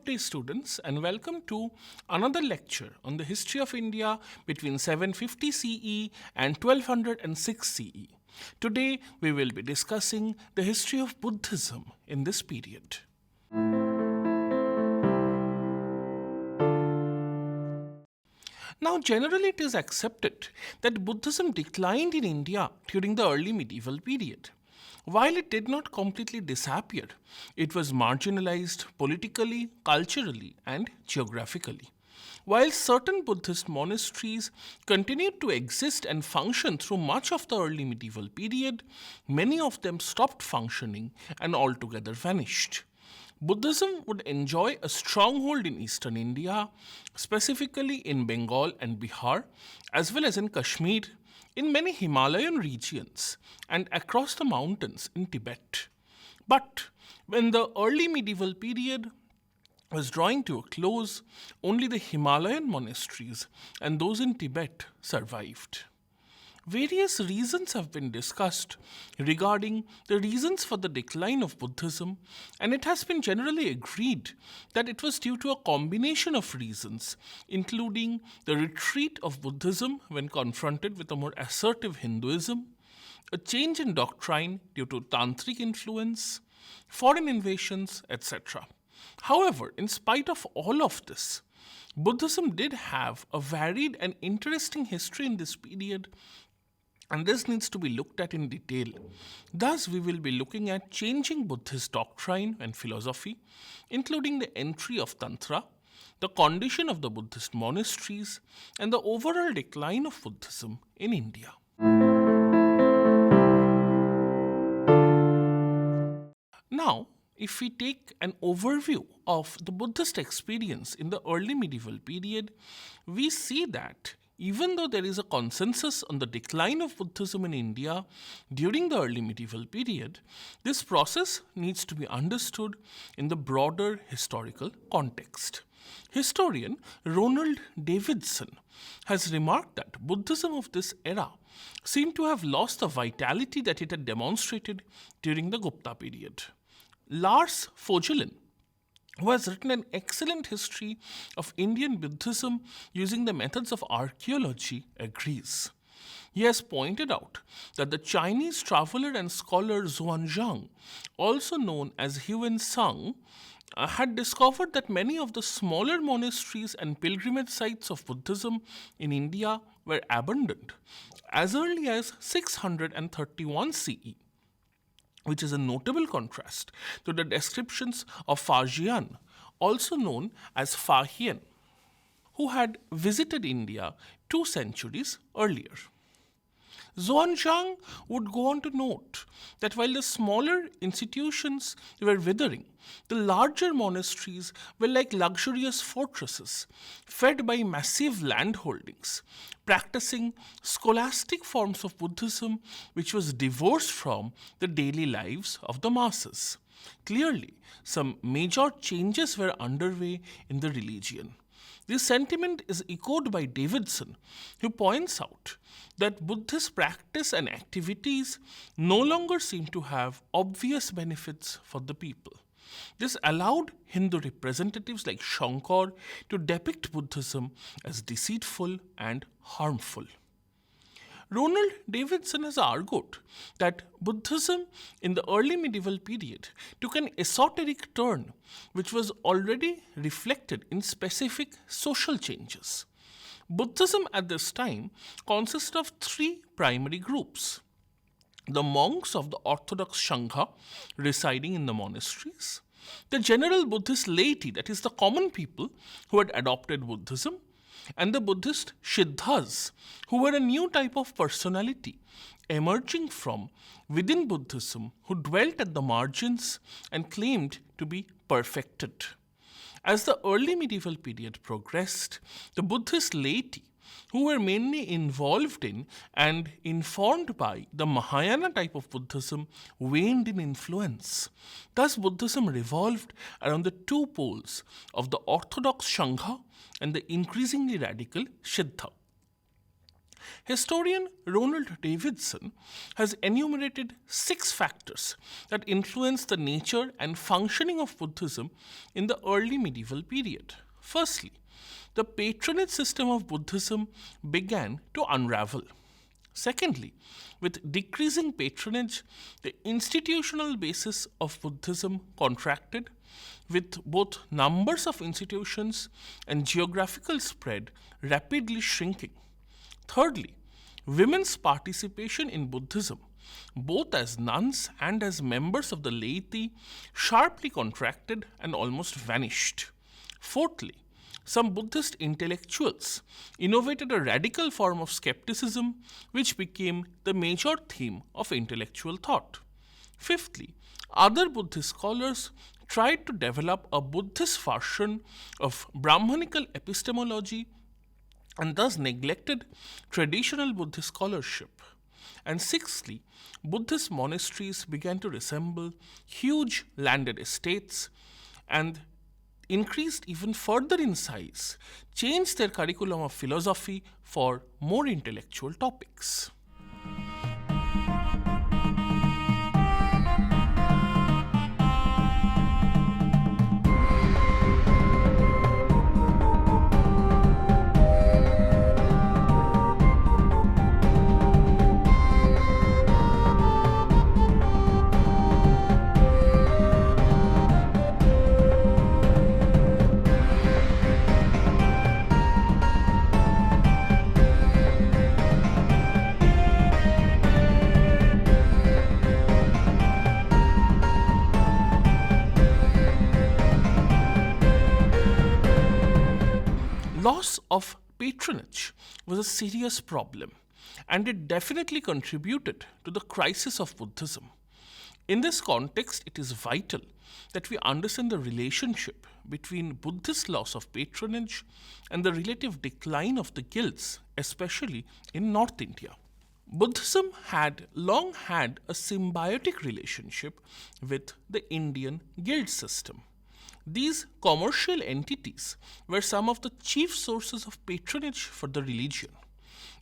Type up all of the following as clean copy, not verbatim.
good day, students, and welcome to another lecture on the history of India between 750 CE and 1206 CE. Today, we will be discussing the history of Buddhism in this period. Now, generally, it is accepted that Buddhism declined in India during the early medieval period. While it did not completely disappear, it was marginalized politically, culturally, and geographically. While certain Buddhist monasteries continued to exist and function through much of the early medieval period, many of them stopped functioning and altogether vanished. Buddhism would enjoy a stronghold in eastern India, specifically in Bengal and Bihar, as well as in Kashmir, in many Himalayan regions, and across the mountains in Tibet. But when the early medieval period was drawing to a close, only the Himalayan monasteries and those in Tibet survived. Various reasons have been discussed regarding the reasons for the decline of Buddhism, and it has been generally agreed that it was due to a combination of reasons, including the retreat of Buddhism when confronted with a more assertive Hinduism, a change in doctrine due to tantric influence, foreign invasions, etc. However, in spite of all of this, Buddhism did have a varied and interesting history in this period, and this needs to be looked at in detail. Thus, we will be looking at changing Buddhist doctrine and philosophy, including the entry of Tantra, the condition of the Buddhist monasteries, and the overall decline of Buddhism in India. Now, if we take an overview of the Buddhist experience in the early medieval period, we see that even though there is a consensus on the decline of Buddhism in India during the early medieval period, this process needs to be understood in the broader historical context. Historian Ronald Davidson has remarked that Buddhism of this era seemed to have lost the vitality that it had demonstrated during the Gupta period. Lars Fogelin, who has written an excellent history of Indian Buddhism using the methods of archaeology, agrees. He has pointed out that the Chinese traveler and scholar Xuanzang, also known as Huan Sang, had discovered that many of the smaller monasteries and pilgrimage sites of Buddhism in India were abandoned as early as 631 CE, which is a notable contrast to the descriptions of Faxian, also known as Fahian, who had visited India 2 centuries earlier. Xuanzang would go on to note that while the smaller institutions were withering, the larger monasteries were like luxurious fortresses, fed by massive landholdings, practicing scholastic forms of Buddhism which was divorced from the daily lives of the masses. Clearly, some major changes were underway in the religion. This sentiment is echoed by Davidson, who points out that Buddhist practice and activities no longer seem to have obvious benefits for the people. This allowed Hindu representatives like Shankar to depict Buddhism as deceitful and harmful. Ronald Davidson has argued that Buddhism in the early medieval period took an esoteric turn which was already reflected in specific social changes. Buddhism at this time consisted of 3 primary groups: the monks of the Orthodox Sangha residing in the monasteries, the general Buddhist laity, that is, the common people who had adopted Buddhism, and the Buddhist Siddhas, who were a new type of personality emerging from within Buddhism, who dwelt at the margins and claimed to be perfected. As the early medieval period progressed, the Buddhist laity, who were mainly involved in and informed by the Mahayana type of Buddhism, waned in influence. Thus, Buddhism revolved around the 2 poles of the Orthodox Sangha and the increasingly radical Siddha. Historian Ronald Davidson has enumerated 6 factors that influenced the nature and functioning of Buddhism in the early medieval period. Firstly, the patronage system of Buddhism began to unravel. Secondly, with decreasing patronage, the institutional basis of Buddhism contracted, with both numbers of institutions and geographical spread rapidly shrinking. Thirdly, women's participation in Buddhism, both as nuns and as members of the laity, sharply contracted and almost vanished. Fourthly, some Buddhist intellectuals innovated a radical form of skepticism which became the major theme of intellectual thought. Fifthly, other Buddhist scholars tried to develop a Buddhist version of Brahmanical epistemology and thus neglected traditional Buddhist scholarship. And sixthly, Buddhist monasteries began to resemble huge landed estates and increased even further in size, changed their curriculum of philosophy for more intellectual topics. Loss of patronage was a serious problem, and it definitely contributed to the crisis of Buddhism. In this context, it is vital that we understand the relationship between Buddhist loss of patronage and the relative decline of the guilds, especially in North India. Buddhism had long had a symbiotic relationship with the Indian guild system. These commercial entities were some of the chief sources of patronage for the religion.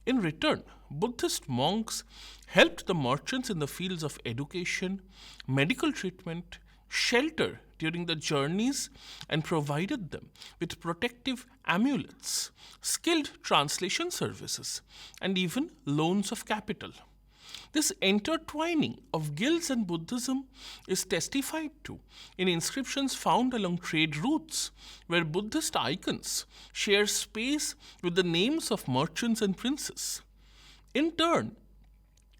In return, Buddhist monks helped the merchants in the fields of education, medical treatment, shelter during the journeys, and provided them with protective amulets, skilled translation services, and even loans of capital. This intertwining of guilds and Buddhism is testified to in inscriptions found along trade routes, where Buddhist icons share space with the names of merchants and princes. In turn,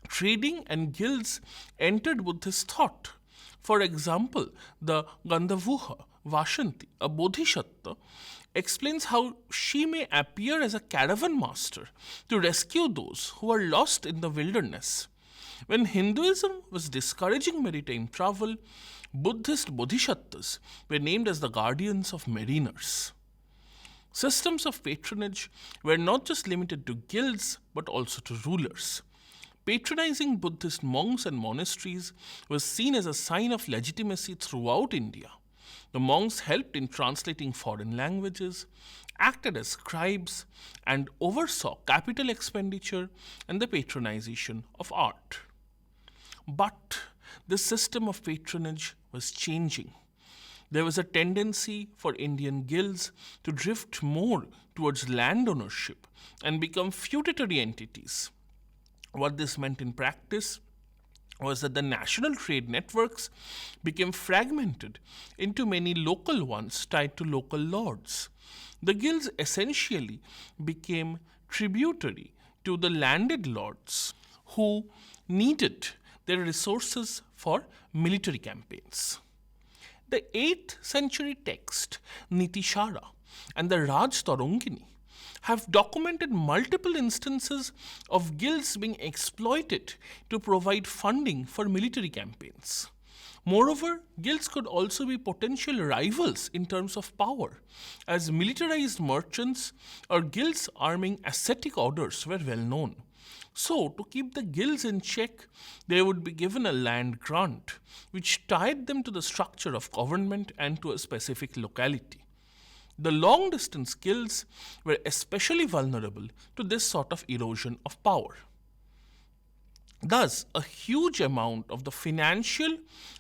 trading and guilds entered Buddhist thought. For example, the Gandhavuha Vashanti, a bodhisattva, explains how she may appear as a caravan master to rescue those who are lost in the wilderness. When Hinduism was discouraging maritime travel, Buddhist bodhisattvas were named as the guardians of mariners. Systems of patronage were not just limited to guilds but also to rulers. Patronizing Buddhist monks and monasteries was seen as a sign of legitimacy throughout India. The monks helped in translating foreign languages, acted as scribes, and oversaw capital expenditure and the patronization of art. But the system of patronage was changing. There was a tendency for Indian guilds to drift more towards land ownership and become feudatory entities. What this meant in practice was that the national trade networks became fragmented into many local ones tied to local lords. The guilds essentially became tributary to the landed lords who needed their resources for military campaigns. The 8th century text Nitishara and the Raj Tarangini have documented multiple instances of guilds being exploited to provide funding for military campaigns. Moreover, guilds could also be potential rivals in terms of power, as militarized merchants or guilds arming ascetic orders were well known. So, to keep the guilds in check, they would be given a land grant, which tied them to the structure of government and to a specific locality. The long distance guilds were especially vulnerable to this sort of erosion of power. Thus, a huge amount of the financial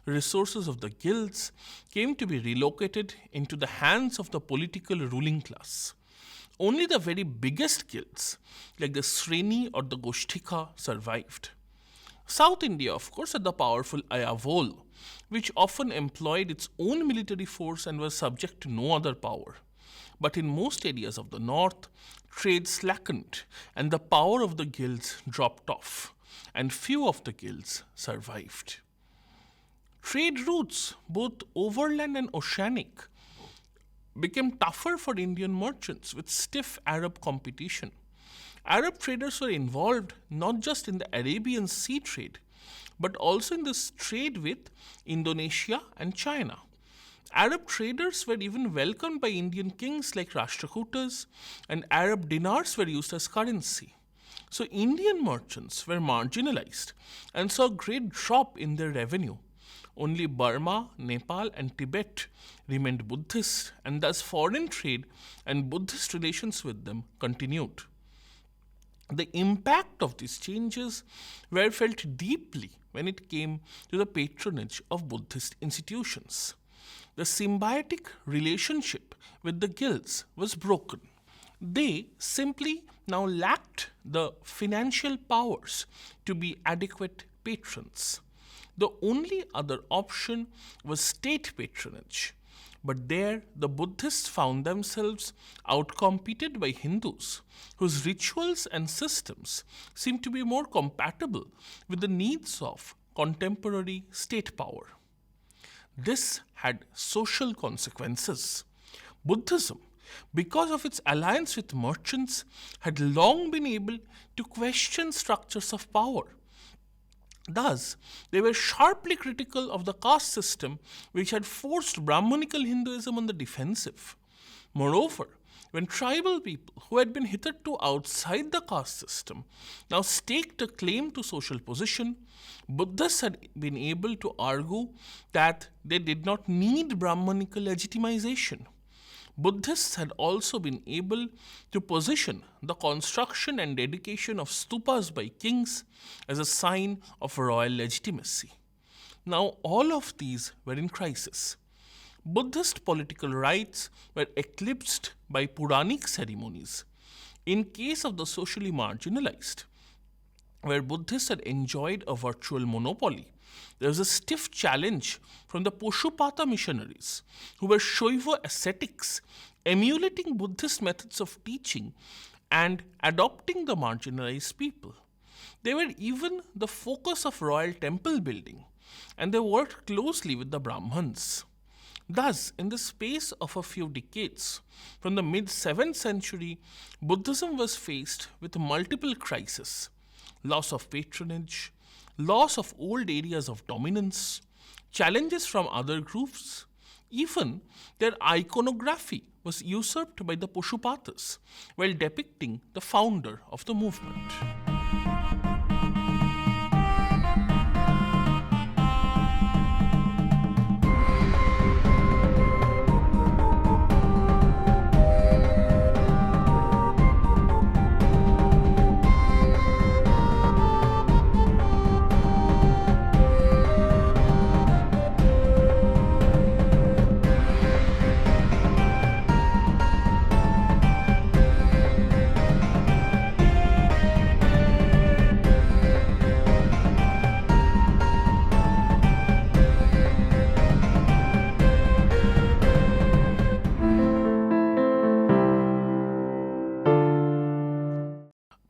resources of the guilds came to be relocated into the hands of the political ruling class. Only the very biggest guilds, like the Sreni or the Goshtika, survived. South India, of course, had the powerful Ayavol, which often employed its own military force and was subject to no other power. But in most areas of the north, trade slackened and the power of the guilds dropped off, and few of the guilds survived. Trade routes, both overland and oceanic, became tougher for Indian merchants with stiff Arab competition. Arab traders were involved not just in the Arabian Sea trade, but also in this trade with Indonesia and China. Arab traders were even welcomed by Indian kings like Rashtrakutas, and Arab dinars were used as currency. So Indian merchants were marginalized and saw a great drop in their revenue. Only Burma, Nepal, and Tibet remained Buddhist, and thus foreign trade and Buddhist relations with them continued. The impact of these changes were felt deeply when it came to the patronage of Buddhist institutions. The symbiotic relationship with the guilds was broken. They simply now lacked the financial powers to be adequate patrons. The only other option was state patronage. But there, the Buddhists found themselves outcompeted by Hindus, whose rituals and systems seemed to be more compatible with the needs of contemporary state power. This had social consequences. Buddhism, because of its alliance with merchants, had long been able to question structures of power. Thus, they were sharply critical of the caste system which had forced Brahmanical Hinduism on the defensive. Moreover, when tribal people who had been hitherto outside the caste system now staked a claim to social position, Buddhists had been able to argue that they did not need Brahmanical legitimization. Buddhists had also been able to position the construction and dedication of stupas by kings as a sign of royal legitimacy. Now, all of these were in crisis. Buddhist political rights were eclipsed by Puranic ceremonies. In case of the socially marginalized, where Buddhists had enjoyed a virtual monopoly, there was a stiff challenge from the Poshupata missionaries, who were Shaiva ascetics, emulating Buddhist methods of teaching and adopting the marginalized people. They were even the focus of royal temple building, and they worked closely with the Brahmins. Thus, in the space of a few decades, from the mid 7th century, Buddhism was faced with multiple crises: loss of patronage, loss of old areas of dominance, challenges from other groups. Even their iconography was usurped by the Poshupatas while depicting the founder of the movement.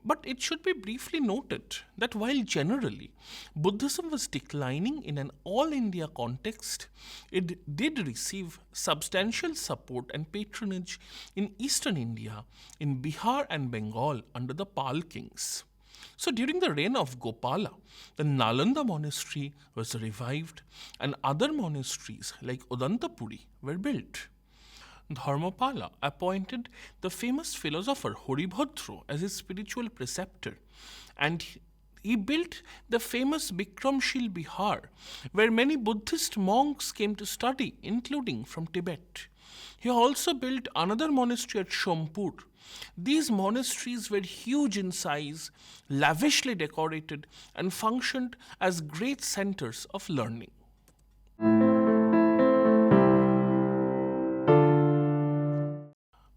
But it should be briefly noted that while generally Buddhism was declining in an all India context, it did receive substantial support and patronage in eastern India, in Bihar and Bengal under the Pal kings. So during the reign of Gopala, the Nalanda monastery was revived and other monasteries like Udantapuri were built. Dharmapala appointed the famous philosopher Haribhadra as his spiritual preceptor, and he built the famous Bikramshil Bihar, where many Buddhist monks came to study, including from Tibet. He also built another monastery at Shompur. These monasteries were huge in size, lavishly decorated, and functioned as great centers of learning.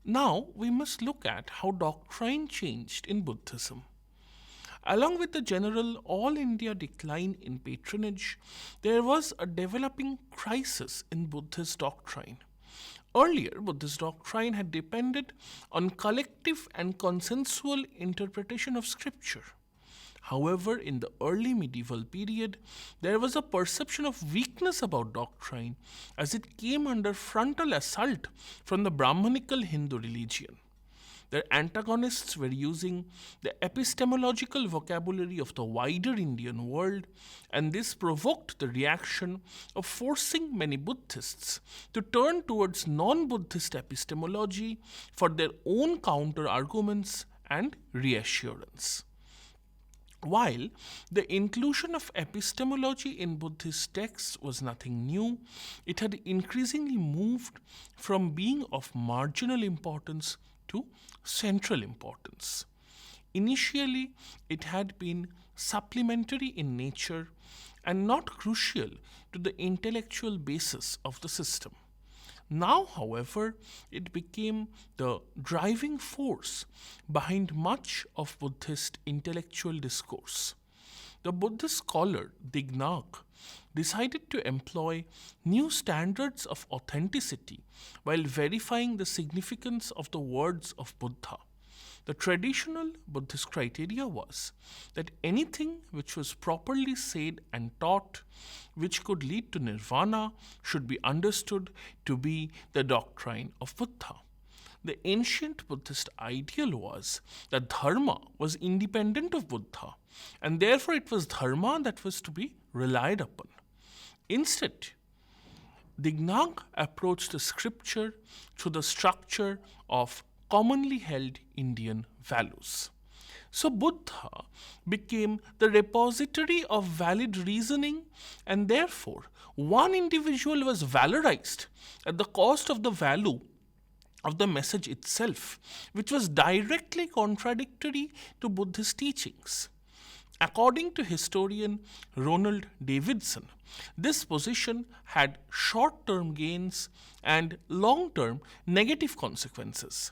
Now we must look at how doctrine changed in Buddhism. Along with the general all India decline in patronage, there was a developing crisis in Buddhist doctrine. Earlier, Buddhist doctrine had depended on collective and consensual interpretation of scripture. However, in the early medieval period, there was a perception of weakness about doctrine as it came under frontal assault from the Brahmanical Hindu religion. Their antagonists were using the epistemological vocabulary of the wider Indian world, and this provoked the reaction of forcing many Buddhists to turn towards non Buddhist epistemology for their own counter arguments and reassurance. While the inclusion of epistemology in Buddhist texts was nothing new, it had increasingly moved from being of marginal importance to central importance. Initially, it had been supplementary in nature and not crucial to the intellectual basis of the system. Now, however, it became the driving force behind much of Buddhist intellectual discourse. The Buddhist scholar Dignac decided to employ new standards of authenticity while verifying the significance of the words of Buddha. The traditional Buddhist criteria was that anything which was properly said and taught, which could lead to nirvana, should be understood to be the doctrine of Buddha. The ancient Buddhist ideal was that dharma was independent of Buddha, and therefore it was dharma that was to be relied upon. Instead, Dignac approached the scripture through the structure of commonly held Indian values. So Buddha became the repository of valid reasoning, and therefore one individual was valorized at the cost of the value of the message itself, which was directly contradictory to Buddhist teachings. According to historian Ronald Davidson, this position had short term gains and long term negative consequences.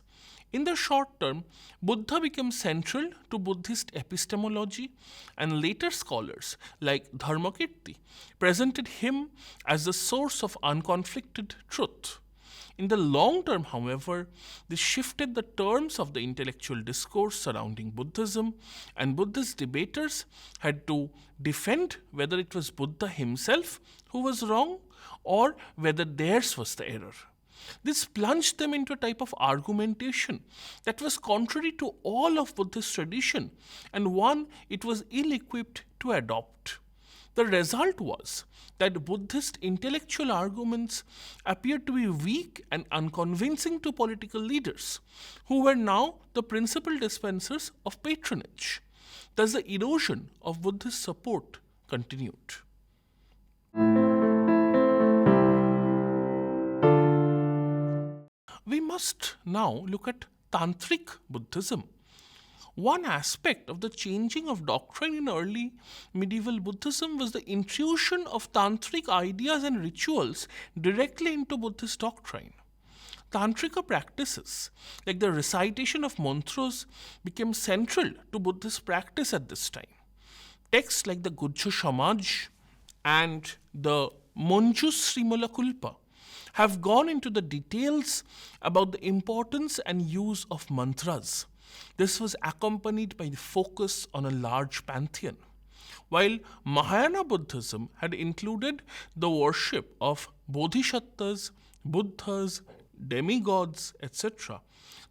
In the short term, Buddha became central to Buddhist epistemology, and later scholars like Dharmakirti presented him as the source of unconflicted truth. In the long term, however, this shifted the terms of the intellectual discourse surrounding Buddhism, and Buddhist debaters had to defend whether it was Buddha himself who was wrong or whether theirs was the error. This plunged them into a type of argumentation that was contrary to all of Buddhist tradition and one it was ill equipped to adopt. The result was that Buddhist intellectual arguments appeared to be weak and unconvincing to political leaders, who were now the principal dispensers of patronage. Thus, the erosion of Buddhist support continued. We must now look at Tantric Buddhism. One aspect of the changing of doctrine in early medieval Buddhism was the intrusion of tantric ideas and rituals directly into Buddhist doctrine. Tantrika practices, like the recitation of mantras, became central to Buddhist practice at this time. Texts like the Gujja Samaj and the Manjusrimala Kulpa have gone into the details about the importance and use of mantras. This was accompanied by the focus on a large pantheon. While Mahayana Buddhism had included the worship of bodhisattvas, buddhas, demigods, etc.,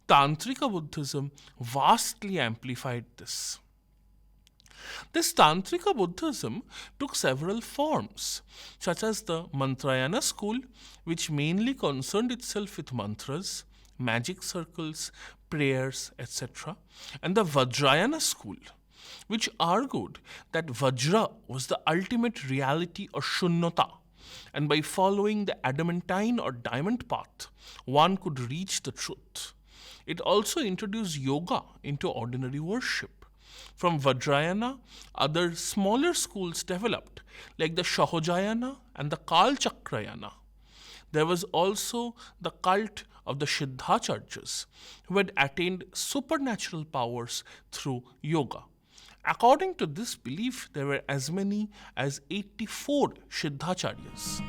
Tantrika Buddhism vastly amplified this. This Tantrika Buddhism took several forms, such as the Mantrayana school, which mainly concerned itself with mantras, magic circles, prayers, etc., and the Vajrayana school, which argued that Vajra was the ultimate reality or Shunyata, and by following the adamantine or diamond path, one could reach the truth. It also introduced yoga into ordinary worship. From Vajrayana, other smaller schools developed, like the Shahojayana and the Kalchakrayana. There was also the cult of the Siddhacharyas, who had attained supernatural powers through yoga. According to this belief, there were as many as 84 Siddhacharyas.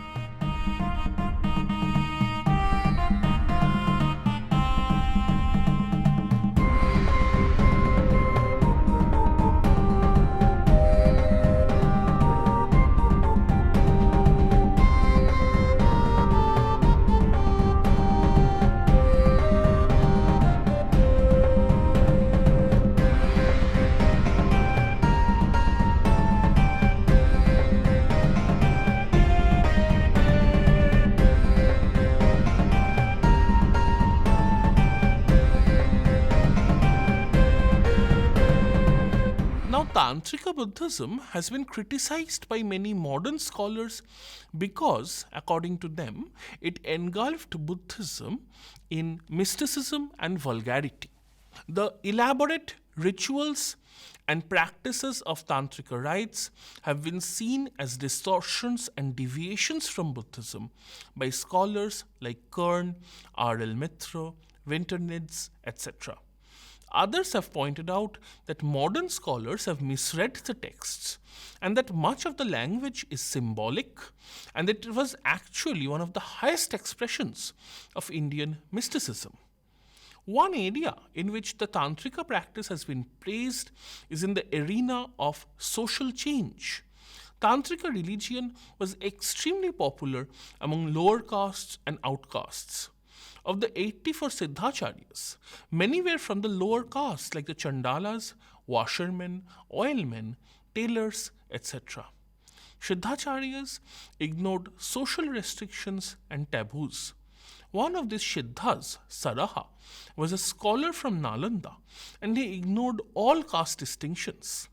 Now, Tantrika Buddhism has been criticized by many modern scholars because, according to them, it engulfed Buddhism in mysticism and vulgarity. The elaborate rituals and practices of Tantrika rites have been seen as distortions and deviations from Buddhism by scholars like Kern, R.L. Mitra, Winternitz, etc. Others have pointed out that modern scholars have misread the texts and that much of the language is symbolic and that it was actually one of the highest expressions of Indian mysticism. One area in which the Tantrika practice has been praised is in the arena of social change. Tantrika religion was extremely popular among lower castes and outcasts. Of the 84 Siddhacharyas, many were from the lower castes like the Chandalas, washermen, oilmen, tailors, etc. Siddhacharyas ignored social restrictions and taboos. One of these Siddhas, Saraha, was a scholar from Nalanda and he ignored all caste distinctions.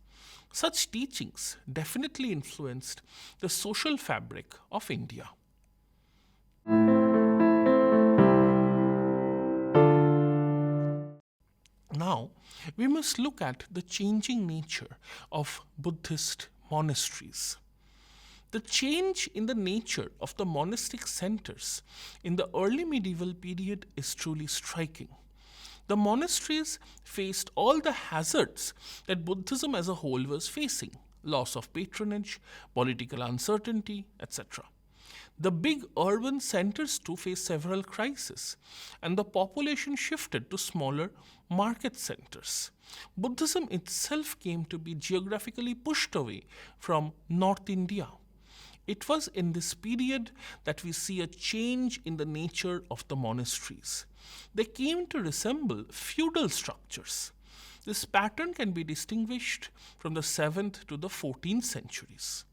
Such teachings definitely influenced the social fabric of India. Now, we must look at the changing nature of Buddhist monasteries. The change in the nature of the monastic centers in the early medieval period is truly striking. The monasteries faced all the hazards that Buddhism as a whole was facing: loss of patronage, political uncertainty, etc. The big urban centers too faced several crises, and the population shifted to smaller market centers. Buddhism itself came to be geographically pushed away from North India. It was in this period that we see a change in the nature of the monasteries. They came to resemble feudal structures. This pattern can be distinguished from the 7th to the 14th centuries.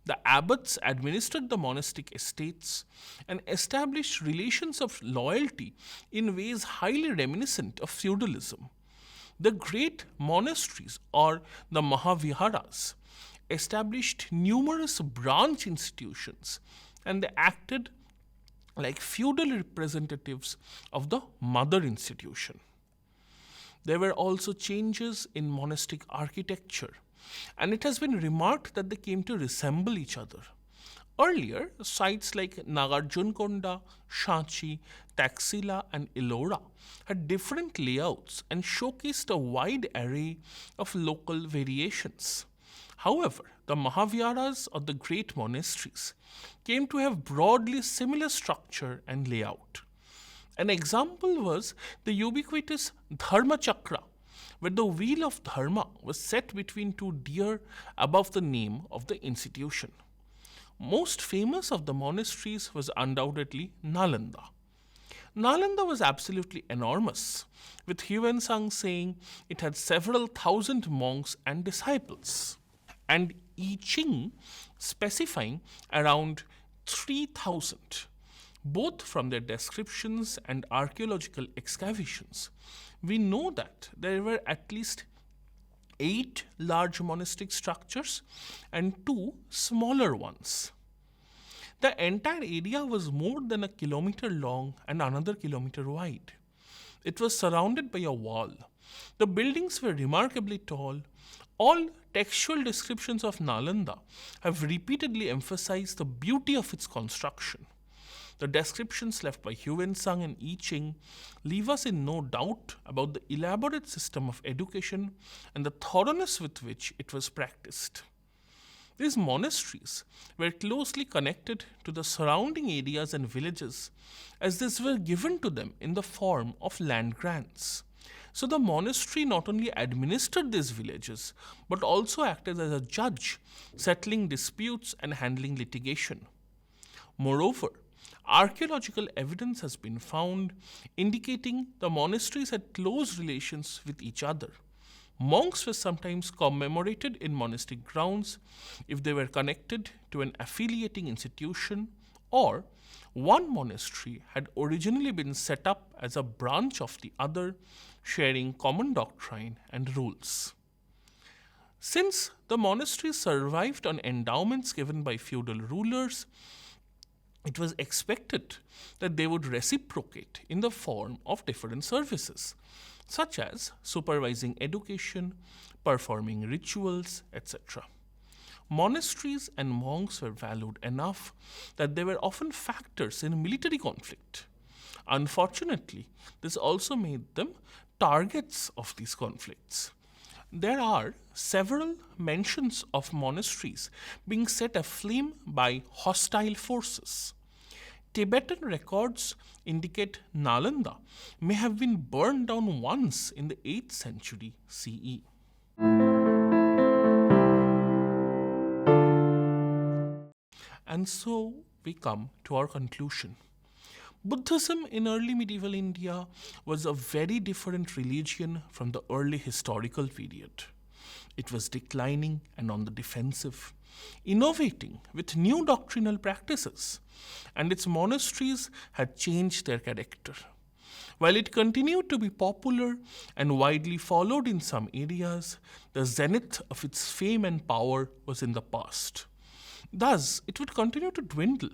The abbots administered the monastic estates and established relations of loyalty in ways highly reminiscent of feudalism. The great monasteries, or the Mahaviharas, established numerous branch institutions and they acted like feudal representatives of the mother institution. There were also changes in monastic architecture, and it has been remarked that they came to resemble each other. Earlier, sites like Nagarjunkonda, Shanchi, Taxila, and Ellora had different layouts and showcased a wide array of local variations. However, the Mahaviharas or the great monasteries came to have broadly similar structure and layout. An example was the ubiquitous Dharma Chakra, where the wheel of Dharma was set between two deer above the name of the institution. Most famous of the monasteries was undoubtedly Nalanda. Nalanda was absolutely enormous, with Huensang saying it had several thousand monks and disciples, and I Ching specifying around 3,000. Both from their descriptions and archaeological excavations, we know that there were at least 8 large monastic structures and 2 smaller ones. The entire area was more than a kilometer long and another kilometer wide. It was surrounded by a wall. The buildings were remarkably tall. All textual descriptions of Nalanda have repeatedly emphasized the beauty of its construction. The descriptions left by Huensang and I Ching leave us in no doubt about the elaborate system of education and the thoroughness with which it was practiced. These monasteries were closely connected to the surrounding areas and villages, as these were given to them in the form of land grants. So the monastery not only administered these villages, but also acted as a judge, settling disputes and handling litigation. Moreover, archaeological evidence has been found indicating the monasteries had close relations with each other. Monks were sometimes commemorated in monastic grounds if they were connected to an affiliating institution, or one monastery had originally been set up as a branch of the other, sharing common doctrine and rules. Since the monasteries survived on endowments given by feudal rulers, it was expected that they would reciprocate in the form of different services, such as supervising education, performing rituals, etc. Monasteries and monks were valued enough that they were often factors in military conflict. Unfortunately, this also made them targets of these conflicts. There are several mentions of monasteries being set aflame by hostile forces. Tibetan records indicate Nalanda may have been burned down once in the 8th century CE. And so we come to our conclusion. Buddhism in early medieval India was a very different religion from the early historical period. It was declining and on the defensive, innovating with new doctrinal practices, and its monasteries had changed their character. While it continued to be popular and widely followed in some areas, the zenith of its fame and power was in the past. Thus, it would continue to dwindle,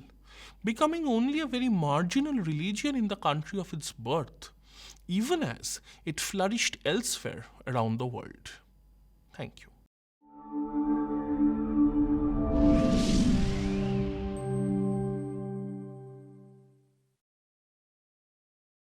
becoming only a very marginal religion in the country of its birth, even as it flourished elsewhere around the world. Thank you.